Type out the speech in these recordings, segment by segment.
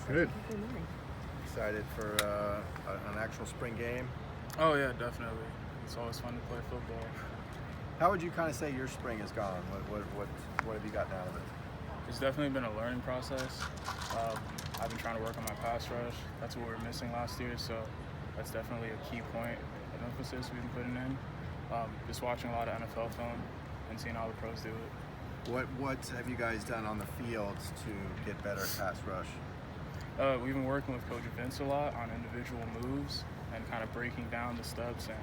Good. Good morning. Excited for an actual spring game. Oh yeah, definitely. It's always fun to play football. How would you kind of say your spring has gone? What have you gotten out of it? It's definitely been a learning process. I've been trying to work on my pass rush. That's what we were missing last year, so that's definitely a key point of emphasis we've been putting in. Just watching a lot of NFL film and seeing how the pros do it. What have you guys done on the fields to get better at pass rush? We've been working with Coach Vince a lot on individual moves and kind of breaking down the steps and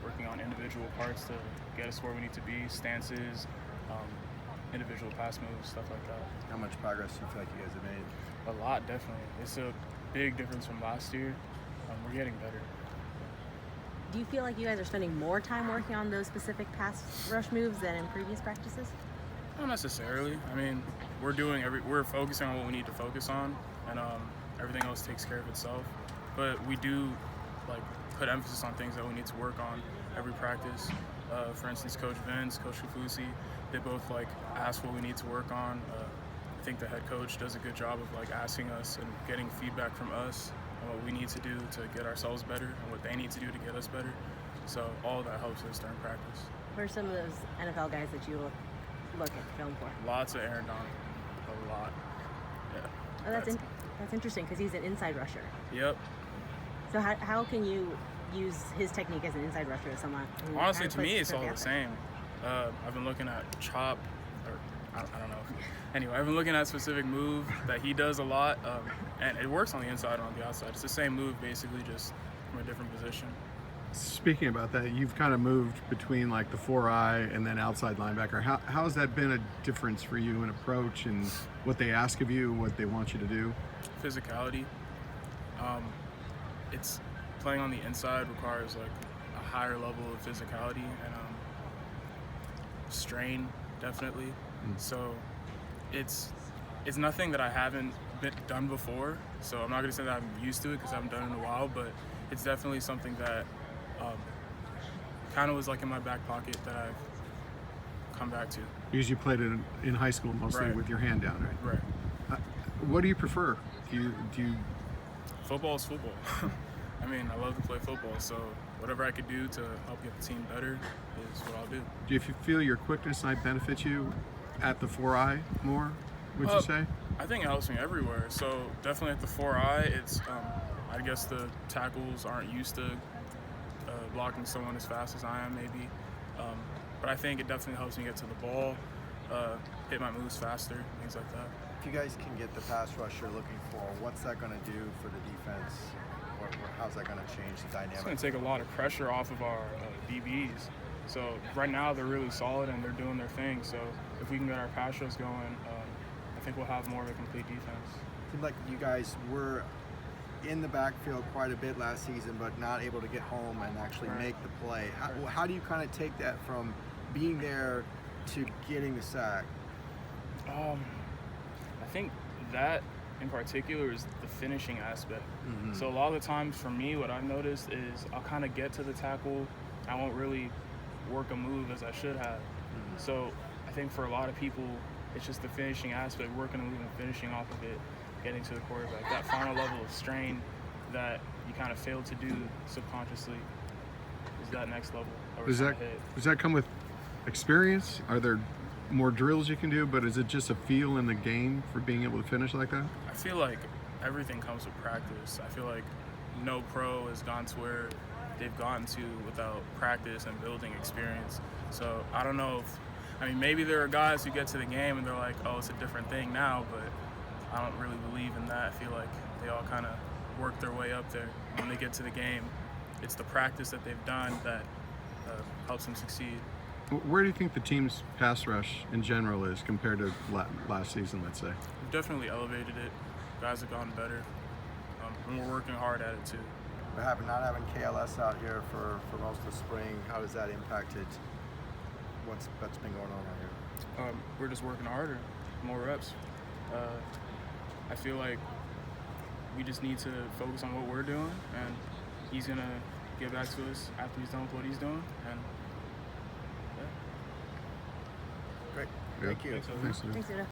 working on individual parts to get us where we need to be, stances, individual pass moves, stuff like that. How much progress do you feel like you guys have made? A lot, definitely. It's a big difference from last year. We're getting better. Do you feel like you guys are spending more time working on those specific pass rush moves than in previous practices? Not necessarily. I mean, we're focusing on what we need to focus on, and everything else takes care of itself. But we do put emphasis on things that we need to work on every practice. For instance, Coach Vince, Coach Kafusi, they both ask what we need to work on. I think the head coach does a good job of asking us and getting feedback from us on what we need to do to get ourselves better and what they need to do to get us better. So all of that helps us during practice. What are some of those NFL guys that you look at film for? Lots of Aaron Donald. A lot. Yeah. Oh, that's interesting because he's an inside rusher. Yep. So how can you use his technique as an inside rusher as someone who Honestly, kind of to me, puts it's all the effort? same. I've been looking at chop, or I don't know. Anyway, I've been looking at a specific move that he does a lot, and it works on the inside and on the outside. It's the same move, basically, just from a different position. Speaking about that, you've kind of moved between the 4-eye and then outside linebacker. How has that been a difference for you in approach and what they ask of you, what they want you to do? Physicality. It's playing on the inside requires a higher level of physicality and strain, definitely. So it's nothing that I haven't done before. So I'm not gonna say that I'm used to it because I haven't done it in a while, but it's definitely something that kind of was in my back pocket that I've come back to. Because you played it in high school mostly Right. with your hand down, right? Right. What do you prefer? Do you Football is football. I mean, I love to play football, so whatever I could do to help get the team better is what I'll do. do you feel your quickness might benefit you at the 4-eye more? Would you say? I think it helps me everywhere. So definitely at the 4-eye, it's I guess the tackles aren't used to blocking someone as fast as I am, maybe. But I think it definitely helps me get to the ball, hit my moves faster, things like that. If you guys can get the pass rush you're looking for, what's that going to do for the defense? Or how's that going to change the dynamic? It's going to take a lot of pressure off of our DBs. So right now they're really solid and they're doing their thing. So if we can get our pass rush going, I think we'll have more of a complete defense. It seemed like you guys were in the backfield quite a bit last season, but not able to get home and actually make the play. How do you kind of take that from being there to getting the sack? I think that in particular is the finishing aspect. So a lot of the times for me, what I've noticed is I'll kind of get to the tackle. I won't really work a move as I should have. So I think for a lot of people, it's just the finishing aspect, working a move and finishing off of it, getting to the quarterback. That final level of strain that you kind of fail to do subconsciously is that next level. Does that come with experience? Are there more drills you can do, but is it just a feel in the game for being able to finish like that? I feel like everything comes with practice. I feel like no pro has gone to where they've gotten to without practice and building experience. So I don't know maybe there are guys who get to the game and they're like, oh, it's a different thing now, but I don't really believe in that. I feel like they all kind of work their way up there. When they get to the game, it's the practice that they've done that helps them succeed. Where do you think the team's pass rush in general is compared to last season, let's say? We've definitely elevated it. Guys have gotten better, and we're working hard at it too. Not having KLS out here for most of the spring, how has that impacted what's been going on out here? We're just working harder, more reps. I feel like we just need to focus on what we're doing, and he's gonna get back to us after he's done with what he's doing. And Great. Thank you. Thanks, Odua. Thanks, Odua. Thanks, Odua.